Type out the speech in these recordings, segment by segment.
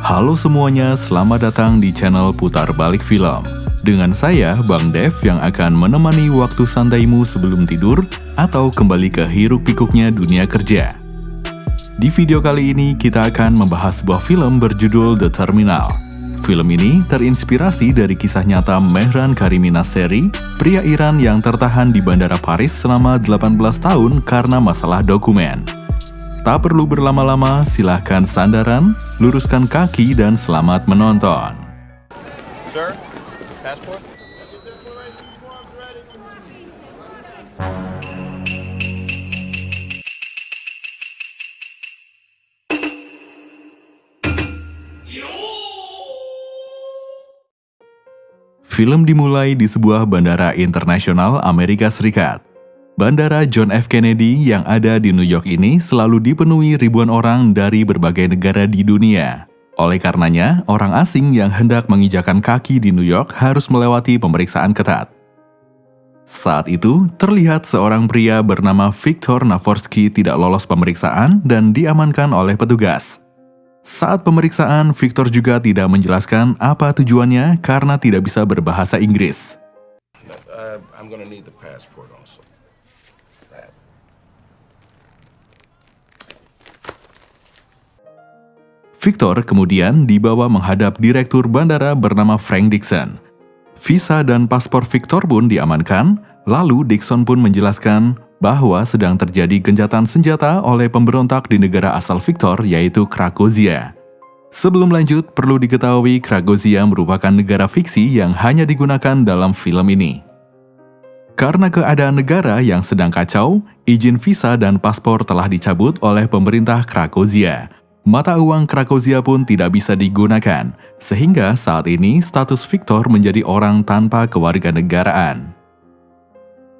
Halo semuanya, selamat datang di channel Putar Balik Film. Dengan saya, Bang Dev yang akan menemani waktu santaimu sebelum tidur atau kembali ke hiruk-pikuknya dunia kerja. Di video kali ini, kita akan membahas sebuah film berjudul The Terminal. Film ini terinspirasi dari kisah nyata Mehran Karimi Nasseri, pria Iran yang tertahan di Bandara Paris selama 18 tahun karena masalah dokumen. Tak perlu berlama-lama, silahkan sandaran, luruskan kaki, dan selamat menonton. Sir, passport? Film dimulai di sebuah bandara internasional Amerika Serikat. Bandara John F. Kennedy yang ada di New York ini selalu dipenuhi ribuan orang dari berbagai negara di dunia. Oleh karenanya, orang asing yang hendak menginjakan kaki di New York harus melewati pemeriksaan ketat. Saat itu, terlihat seorang pria bernama Viktor Navorsky tidak lolos pemeriksaan dan diamankan oleh petugas. Saat pemeriksaan, Viktor juga tidak menjelaskan apa tujuannya karena tidak bisa berbahasa Inggris. I'm gonna need the passport also. That. Viktor kemudian dibawa menghadap direktur bandara bernama Frank Dixon. Visa dan paspor Viktor pun diamankan, lalu Dixon pun menjelaskan bahwa sedang terjadi gencatan senjata oleh pemberontak di negara asal Viktor, yaitu Krakozia. Sebelum lanjut, perlu diketahui Krakozia merupakan negara fiksi yang hanya digunakan dalam film ini. Karena keadaan negara yang sedang kacau, izin visa dan paspor telah dicabut oleh pemerintah Krakozia. Mata uang Krakozia pun tidak bisa digunakan, sehingga saat ini status Viktor menjadi orang tanpa kewarganegaraan.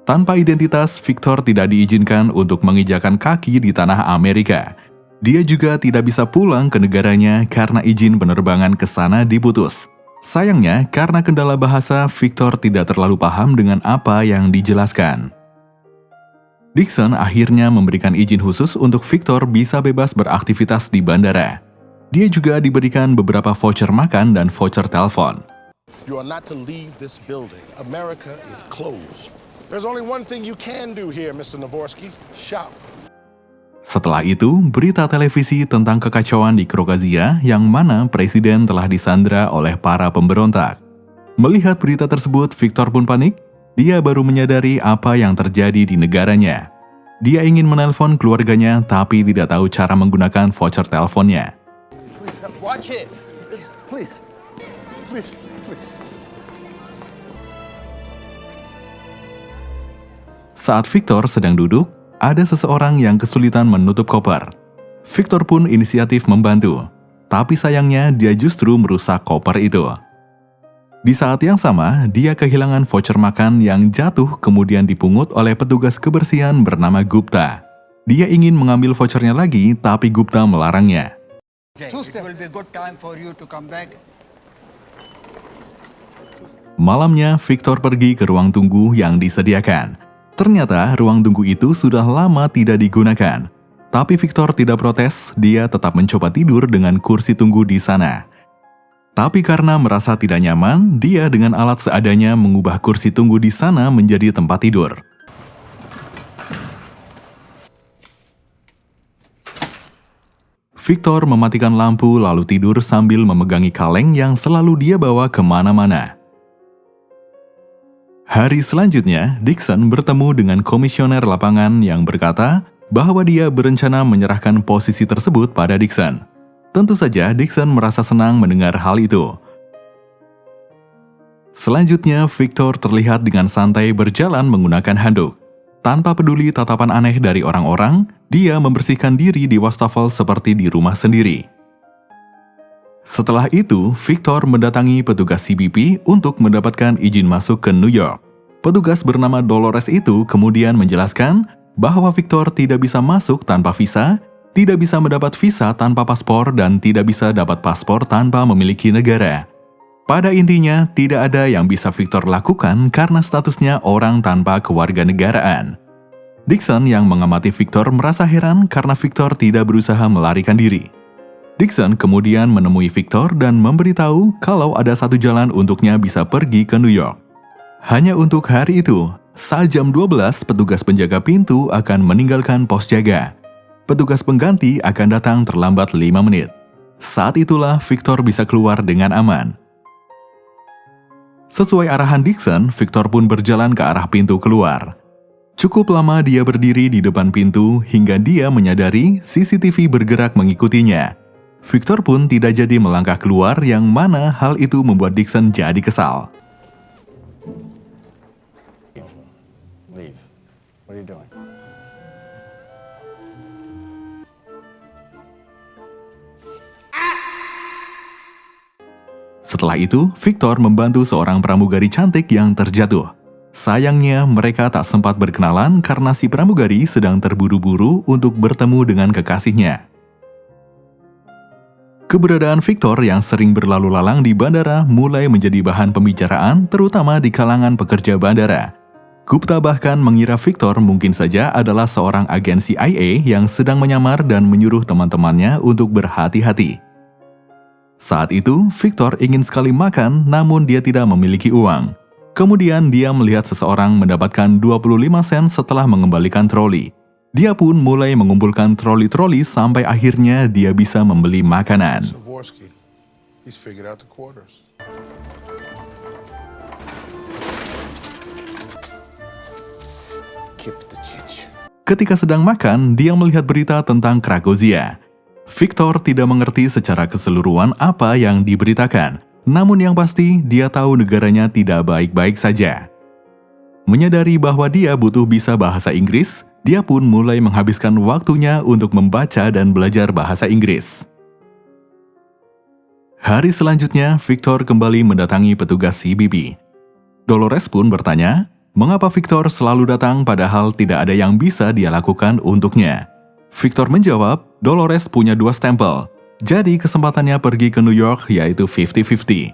Tanpa identitas, Viktor tidak diizinkan untuk menginjakan kaki di tanah Amerika. Dia juga tidak bisa pulang ke negaranya karena izin penerbangan ke sana diputus. Sayangnya, karena kendala bahasa, Viktor tidak terlalu paham dengan apa yang dijelaskan. Dixon akhirnya memberikan izin khusus untuk Viktor bisa bebas beraktivitas di bandara. Dia juga diberikan beberapa voucher makan dan voucher telepon. You are not to leave this building. America is closed. There's only one thing you can do here, Mr. Navorsky. Shop. Setelah itu, berita televisi tentang kekacauan di Krakozia yang mana presiden telah disandra oleh para pemberontak. Melihat berita tersebut, Viktor pun panik. Dia baru menyadari apa yang terjadi di negaranya. Dia ingin menelpon keluarganya tapi tidak tahu cara menggunakan voucher teleponnya. Watch it. Please. Please. Please. Saat Viktor sedang duduk, ada seseorang yang kesulitan menutup koper. Viktor pun inisiatif membantu, tapi sayangnya dia justru merusak koper itu. Di saat yang sama, dia kehilangan voucher makan yang jatuh kemudian dipungut oleh petugas kebersihan bernama Gupta. Dia ingin mengambil vouchernya lagi, tapi Gupta melarangnya. It will be good time for you to come back. Malamnya, Viktor pergi ke ruang tunggu yang disediakan. Ternyata ruang tunggu itu sudah lama tidak digunakan. Tapi Viktor tidak protes, dia tetap mencoba tidur dengan kursi tunggu di sana. Tapi karena merasa tidak nyaman, dia dengan alat seadanya mengubah kursi tunggu di sana menjadi tempat tidur. Viktor mematikan lampu lalu tidur sambil memegangi kaleng yang selalu dia bawa kemana-mana. Hari selanjutnya, Dixon bertemu dengan komisioner lapangan yang berkata bahwa dia berencana menyerahkan posisi tersebut pada Dixon. Tentu saja, Dixon merasa senang mendengar hal itu. Selanjutnya, Viktor terlihat dengan santai berjalan menggunakan handuk. Tanpa peduli tatapan aneh dari orang-orang, dia membersihkan diri di wastafel seperti di rumah sendiri. Setelah itu, Viktor mendatangi petugas CBP untuk mendapatkan izin masuk ke New York. Petugas bernama Dolores itu kemudian menjelaskan bahwa Viktor tidak bisa masuk tanpa visa, tidak bisa mendapat visa tanpa paspor, dan tidak bisa dapat paspor tanpa memiliki negara. Pada intinya, tidak ada yang bisa Viktor lakukan karena statusnya orang tanpa kewarganegaraan. Dixon yang mengamati Viktor merasa heran karena Viktor tidak berusaha melarikan diri. Dixon kemudian menemui Victor dan memberitahu kalau ada satu jalan untuknya bisa pergi ke New York. Hanya untuk hari itu, saat jam 12 petugas penjaga pintu akan meninggalkan pos jaga. Petugas pengganti akan datang terlambat 5 menit. Saat itulah Victor bisa keluar dengan aman. Sesuai arahan Dixon, Victor pun berjalan ke arah pintu keluar. Cukup lama dia berdiri di depan pintu hingga dia menyadari CCTV bergerak mengikutinya. Victor pun tidak jadi melangkah keluar, yang mana hal itu membuat Dixon jadi kesal. Leave. What are you doing? Setelah itu, Victor membantu seorang pramugari cantik yang terjatuh. Sayangnya, mereka tak sempat berkenalan karena si pramugari sedang terburu-buru untuk bertemu dengan kekasihnya. Keberadaan Victor yang sering berlalu lalang di bandara mulai menjadi bahan pembicaraan, terutama di kalangan pekerja bandara. Gupta bahkan mengira Victor mungkin saja adalah seorang agen CIA yang sedang menyamar dan menyuruh teman-temannya untuk berhati-hati. Saat itu, Victor ingin sekali makan, namun dia tidak memiliki uang. Kemudian dia melihat seseorang mendapatkan 25 sen setelah mengembalikan troli. Dia pun mulai mengumpulkan troli-troli sampai akhirnya dia bisa membeli makanan. Zavorsky, he's figured out the quarters. Keep the chich. Ketika sedang makan, dia melihat berita tentang Krakozia. Victor tidak mengerti secara keseluruhan apa yang diberitakan, namun yang pasti dia tahu negaranya tidak baik-baik saja. Menyadari bahwa dia butuh bisa bahasa Inggris, dia pun mulai menghabiskan waktunya untuk membaca dan belajar bahasa Inggris. Hari selanjutnya, Victor kembali mendatangi petugas CBP. Dolores pun bertanya, mengapa Victor selalu datang padahal tidak ada yang bisa dia lakukan untuknya. Victor menjawab, Dolores punya 2 stempel, jadi kesempatannya pergi ke New York yaitu 50-50.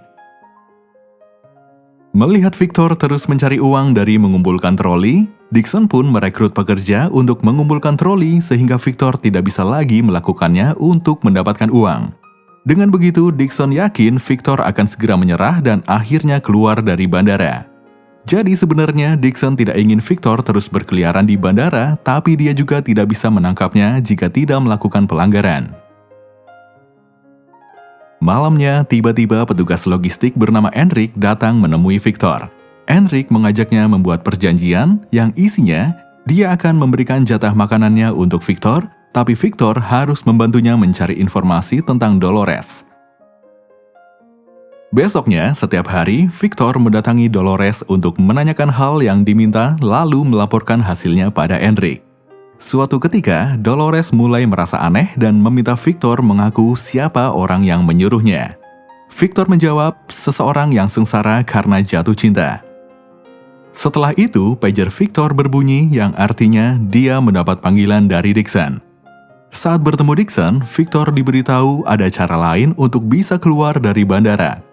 Melihat Victor terus mencari uang dari mengumpulkan troli, Dixon pun merekrut pekerja untuk mengumpulkan troli sehingga Victor tidak bisa lagi melakukannya untuk mendapatkan uang. Dengan begitu, Dixon yakin Victor akan segera menyerah dan akhirnya keluar dari bandara. Jadi sebenarnya Dixon tidak ingin Victor terus berkeliaran di bandara, tapi dia juga tidak bisa menangkapnya jika tidak melakukan pelanggaran. Malamnya, tiba-tiba petugas logistik bernama Enric datang menemui Victor. Enric mengajaknya membuat perjanjian yang isinya dia akan memberikan jatah makanannya untuk Victor, tapi Victor harus membantunya mencari informasi tentang Dolores. Besoknya, setiap hari, Victor mendatangi Dolores untuk menanyakan hal yang diminta lalu melaporkan hasilnya pada Enric. Suatu ketika, Dolores mulai merasa aneh dan meminta Victor mengaku siapa orang yang menyuruhnya. Victor menjawab, seseorang yang sengsara karena jatuh cinta. Setelah itu, pager Victor berbunyi yang artinya dia mendapat panggilan dari Dixon. Saat bertemu Dixon, Victor diberitahu ada cara lain untuk bisa keluar dari bandara.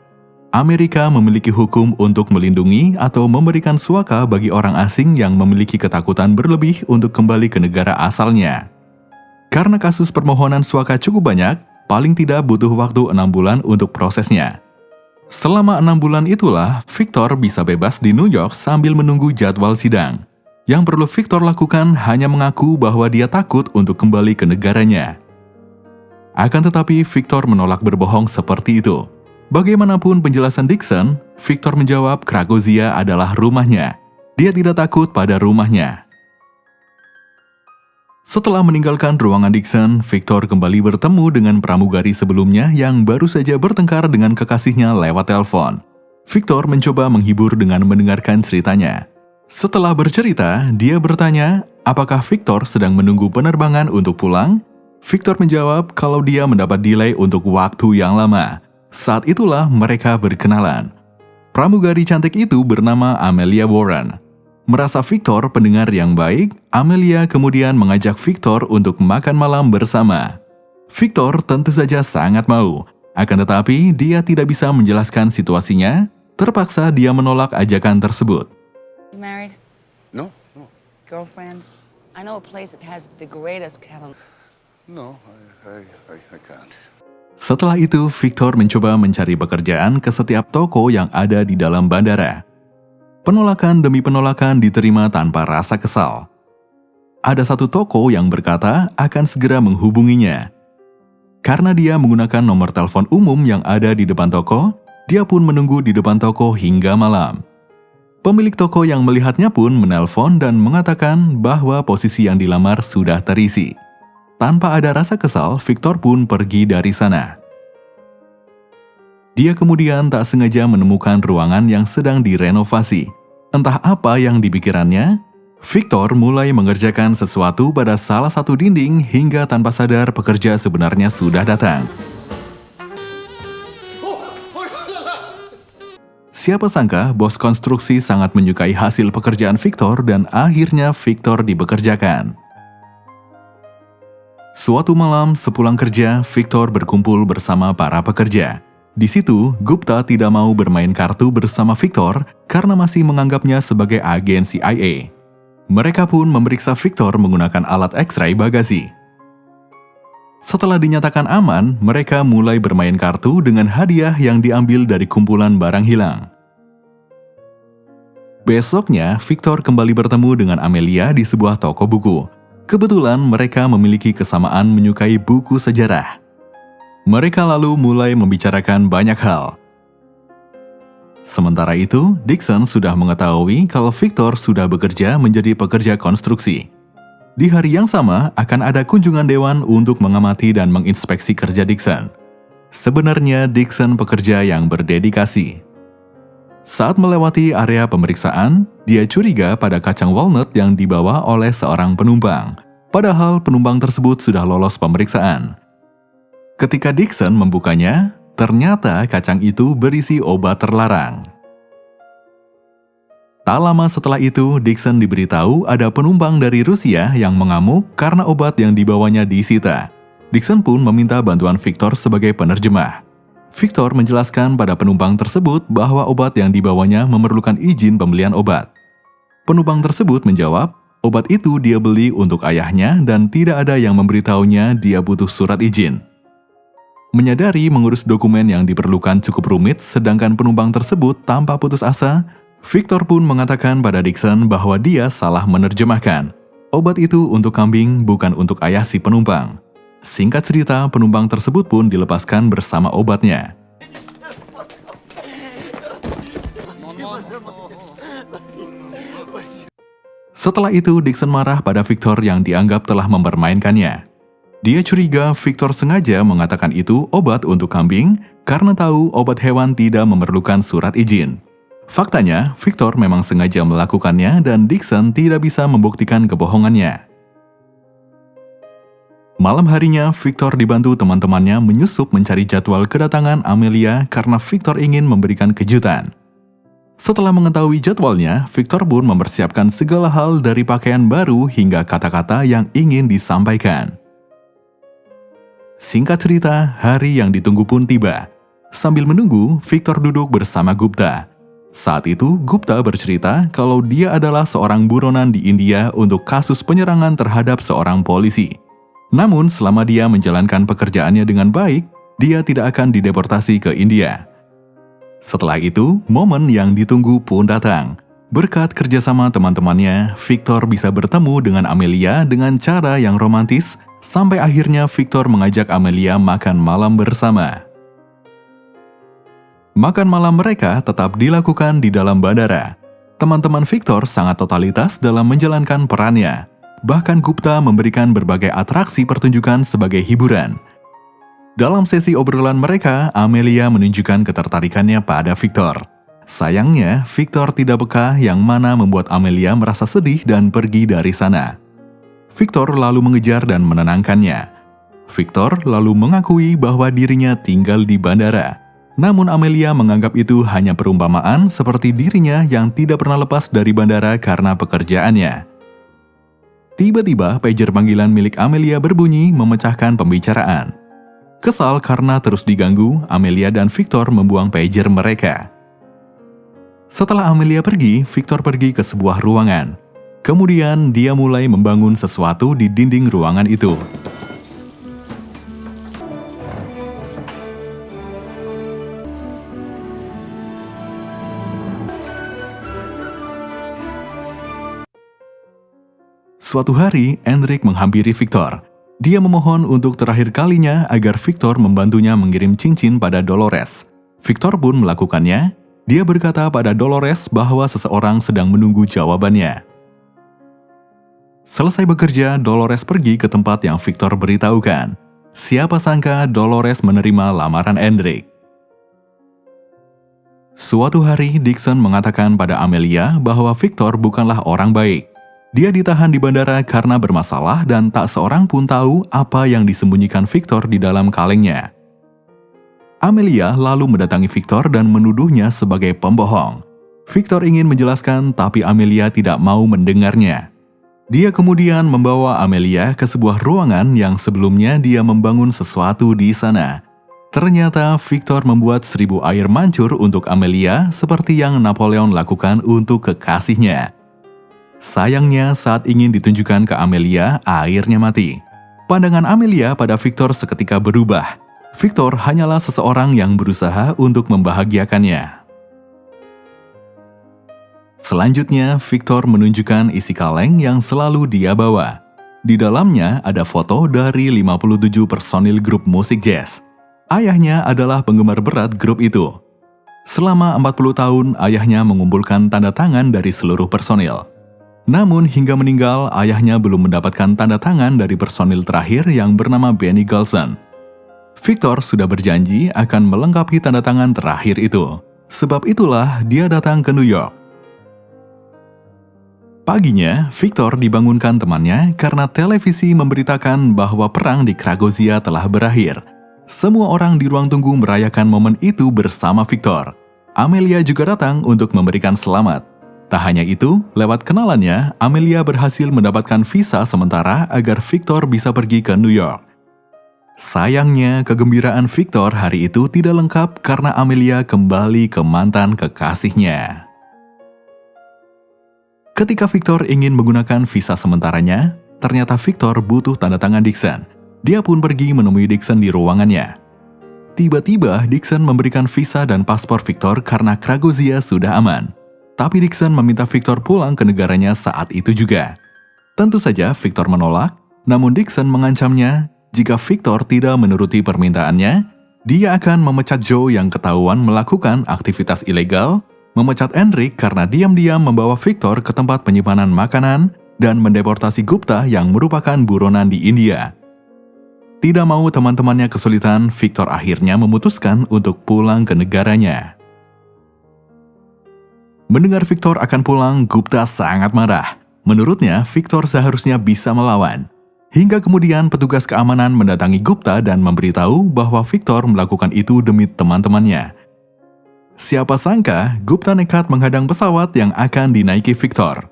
Amerika memiliki hukum untuk melindungi atau memberikan suaka bagi orang asing yang memiliki ketakutan berlebih untuk kembali ke negara asalnya. Karena kasus permohonan suaka cukup banyak, paling tidak butuh waktu 6 bulan untuk prosesnya. Selama 6 bulan itulah, Victor bisa bebas di New York sambil menunggu jadwal sidang. Yang perlu Victor lakukan hanya mengaku bahwa dia takut untuk kembali ke negaranya. Akan tetapi, Victor menolak berbohong seperti itu. Bagaimanapun penjelasan Dixon, Victor menjawab Krakozia adalah rumahnya. Dia tidak takut pada rumahnya. Setelah meninggalkan ruangan Dixon, Victor kembali bertemu dengan pramugari sebelumnya yang baru saja bertengkar dengan kekasihnya lewat telepon. Victor mencoba menghibur dengan mendengarkan ceritanya. Setelah bercerita, dia bertanya apakah Victor sedang menunggu penerbangan untuk pulang. Victor menjawab kalau dia mendapat delay untuk waktu yang lama. Saat itulah mereka berkenalan. Pramugari cantik itu bernama Amelia Warren. Merasa Victor pendengar yang baik, Amelia kemudian mengajak Victor untuk makan malam bersama. Victor tentu saja sangat mau, akan tetapi dia tidak bisa menjelaskan situasinya, terpaksa dia menolak ajakan tersebut. You married? No, no, Girlfriend? I know a place that has the greatest cabin. no, I can't. Setelah itu, Victor mencoba mencari pekerjaan ke setiap toko yang ada di dalam bandara. Penolakan demi penolakan diterima tanpa rasa kesal. Ada satu toko yang berkata akan segera menghubunginya. Karena dia menggunakan nomor telepon umum yang ada di depan toko, dia pun menunggu di depan toko hingga malam. Pemilik toko yang melihatnya pun menelpon dan mengatakan bahwa posisi yang dilamar sudah terisi. Tanpa ada rasa kesal, Victor pun pergi dari sana. Dia kemudian tak sengaja menemukan ruangan yang sedang direnovasi. Entah apa yang dipikirannya, Victor mulai mengerjakan sesuatu pada salah satu dinding hingga tanpa sadar pekerja sebenarnya sudah datang. Siapa sangka bos konstruksi sangat menyukai hasil pekerjaan Victor dan akhirnya Victor dibekerjakan. Suatu malam sepulang kerja, Victor berkumpul bersama para pekerja. Di situ, Gupta tidak mau bermain kartu bersama Victor karena masih menganggapnya sebagai agen CIA. Mereka pun memeriksa Victor menggunakan alat X-ray bagasi. Setelah dinyatakan aman, mereka mulai bermain kartu dengan hadiah yang diambil dari kumpulan barang hilang. Besoknya, Victor kembali bertemu dengan Amelia di sebuah toko buku. Kebetulan mereka memiliki kesamaan menyukai buku sejarah. Mereka lalu mulai membicarakan banyak hal. Sementara itu, Dixon sudah mengetahui kalau Victor sudah bekerja menjadi pekerja konstruksi. Di hari yang sama, akan ada kunjungan dewan untuk mengamati dan menginspeksi kerja Dixon. Sebenarnya, Dixon pekerja yang berdedikasi. Saat melewati area pemeriksaan, dia curiga pada kacang walnut yang dibawa oleh seorang penumpang. Padahal penumpang tersebut sudah lolos pemeriksaan. Ketika Dixon membukanya, ternyata kacang itu berisi obat terlarang. Tak lama setelah itu, Dixon diberitahu ada penumpang dari Rusia yang mengamuk karena obat yang dibawanya disita. Dixon pun meminta bantuan Victor sebagai penerjemah. Victor menjelaskan pada penumpang tersebut bahwa obat yang dibawanya memerlukan izin pembelian obat. Penumpang tersebut menjawab, obat itu dia beli untuk ayahnya dan tidak ada yang memberitahunya dia butuh surat izin. Menyadari mengurus dokumen yang diperlukan cukup rumit, sedangkan penumpang tersebut tanpa putus asa, Victor pun mengatakan pada Dixon bahwa dia salah menerjemahkan. Obat itu untuk kambing, bukan untuk ayah si penumpang. Singkat cerita, penumpang tersebut pun dilepaskan bersama obatnya. Setelah itu, Dixon marah pada Victor yang dianggap telah mempermainkannya. Dia curiga Victor sengaja mengatakan itu obat untuk kambing karena tahu obat hewan tidak memerlukan surat izin. Faktanya, Victor memang sengaja melakukannya dan Dixon tidak bisa membuktikan kebohongannya. Malam harinya, Victor dibantu teman-temannya menyusup mencari jadwal kedatangan Amelia karena Victor ingin memberikan kejutan. Setelah mengetahui jadwalnya, Victor pun mempersiapkan segala hal dari pakaian baru hingga kata-kata yang ingin disampaikan. Singkat cerita, hari yang ditunggu pun tiba. Sambil menunggu, Victor duduk bersama Gupta. Saat itu, Gupta bercerita kalau dia adalah seorang buronan di India untuk kasus penyerangan terhadap seorang polisi. Namun, selama dia menjalankan pekerjaannya dengan baik, dia tidak akan dideportasi ke India. Setelah itu, momen yang ditunggu pun datang. Berkat kerjasama teman-temannya, Victor bisa bertemu dengan Amelia dengan cara yang romantis, sampai akhirnya Victor mengajak Amelia makan malam bersama. Makan malam mereka tetap dilakukan di dalam bandara. Teman-teman Victor sangat totalitas dalam menjalankan perannya. Bahkan Gupta memberikan berbagai atraksi pertunjukan sebagai hiburan. Dalam sesi obrolan mereka, Amelia menunjukkan ketertarikannya pada Victor. Sayangnya, Victor tidak peka yang mana membuat Amelia merasa sedih dan pergi dari sana. Victor lalu mengejar dan menenangkannya. Victor lalu mengakui bahwa dirinya tinggal di bandara. Namun Amelia menganggap itu hanya perumpamaan seperti dirinya yang tidak pernah lepas dari bandara karena pekerjaannya. Tiba-tiba pager panggilan milik Amelia berbunyi memecahkan pembicaraan. Kesal karena terus diganggu, Amelia dan Victor membuang pager mereka. Setelah Amelia pergi, Victor pergi ke sebuah ruangan. Kemudian dia mulai membangun sesuatu di dinding ruangan itu. Suatu hari, Enric menghampiri Victor. Dia memohon untuk terakhir kalinya agar Victor membantunya mengirim cincin pada Dolores. Victor pun melakukannya. Dia berkata pada Dolores bahwa seseorang sedang menunggu jawabannya. Selesai bekerja, Dolores pergi ke tempat yang Victor beritahukan. Siapa sangka Dolores menerima lamaran Enric. Suatu hari, Dixon mengatakan pada Amelia bahwa Victor bukanlah orang baik. Dia ditahan di bandara karena bermasalah dan tak seorang pun tahu apa yang disembunyikan Victor di dalam kalengnya. Amelia lalu mendatangi Victor dan menuduhnya sebagai pembohong. Victor ingin menjelaskan, tapi Amelia tidak mau mendengarnya. Dia kemudian membawa Amelia ke sebuah ruangan yang sebelumnya dia membangun sesuatu di sana. Ternyata Victor membuat 1000 air mancur untuk Amelia seperti yang Napoleon lakukan untuk kekasihnya. Sayangnya saat ingin ditunjukkan ke Amelia, airnya mati. Pandangan Amelia pada Victor seketika berubah. Victor hanyalah seseorang yang berusaha untuk membahagiakannya. Selanjutnya, Victor menunjukkan isi kaleng yang selalu dia bawa. Di dalamnya ada foto dari 57 personil grup musik jazz. Ayahnya adalah penggemar berat grup itu. Selama 40 tahun, ayahnya mengumpulkan tanda tangan dari seluruh personil. Namun hingga meninggal, ayahnya belum mendapatkan tanda tangan dari personil terakhir yang bernama Benny Golson. Victor sudah berjanji akan melengkapi tanda tangan terakhir itu. Sebab itulah dia datang ke New York. Paginya, Victor dibangunkan temannya karena televisi memberitakan bahwa perang di Kragozia telah berakhir. Semua orang di ruang tunggu merayakan momen itu bersama Victor. Amelia juga datang untuk memberikan selamat. Tak hanya itu, lewat kenalannya, Amelia berhasil mendapatkan visa sementara agar Victor bisa pergi ke New York. Sayangnya, kegembiraan Victor hari itu tidak lengkap karena Amelia kembali ke mantan kekasihnya. Ketika Victor ingin menggunakan visa sementaranya, ternyata Victor butuh tanda tangan Dixon. Dia pun pergi menemui Dixon di ruangannya. Tiba-tiba, Dixon memberikan visa dan paspor Victor karena Kragozia sudah aman. Tapi Dixon meminta Victor pulang ke negaranya saat itu juga. Tentu saja Victor menolak, namun Dixon mengancamnya jika Victor tidak menuruti permintaannya, dia akan memecat Joe yang ketahuan melakukan aktivitas ilegal, memecat Enric karena diam-diam membawa Victor ke tempat penyimpanan makanan, dan mendeportasi Gupta yang merupakan buronan di India. Tidak mau teman-temannya kesulitan, Victor akhirnya memutuskan untuk pulang ke negaranya. Mendengar Victor akan pulang, Gupta sangat marah. Menurutnya, Victor seharusnya bisa melawan. Hingga kemudian petugas keamanan mendatangi Gupta dan memberitahu bahwa Victor melakukan itu demi teman-temannya. Siapa sangka, Gupta nekat menghadang pesawat yang akan dinaiki Victor.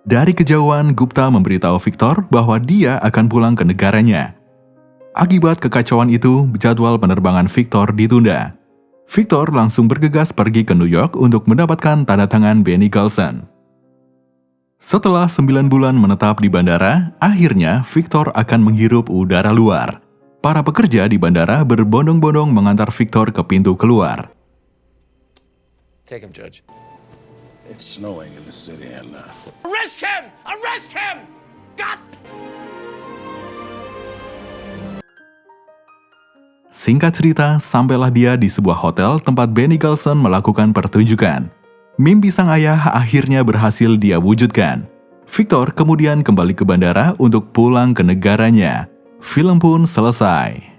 Dari kejauhan, Gupta memberitahu Victor bahwa dia akan pulang ke negaranya. Akibat kekacauan itu, jadwal penerbangan Victor ditunda. Victor langsung bergegas pergi ke New York untuk mendapatkan tanda tangan Benny Golson. Setelah 9 bulan menetap di bandara, akhirnya Victor akan menghirup udara luar. Para pekerja di bandara berbondong-bondong mengantar Victor ke pintu keluar. Take him, Judge. It's snowing in the city and Arrest him! Arrest him! God! Singkat cerita, sampailah dia di sebuah hotel tempat Benny Golson melakukan pertunjukan. Mimpi sang ayah akhirnya berhasil dia wujudkan. Victor kemudian kembali ke bandara untuk pulang ke negaranya. Film pun selesai.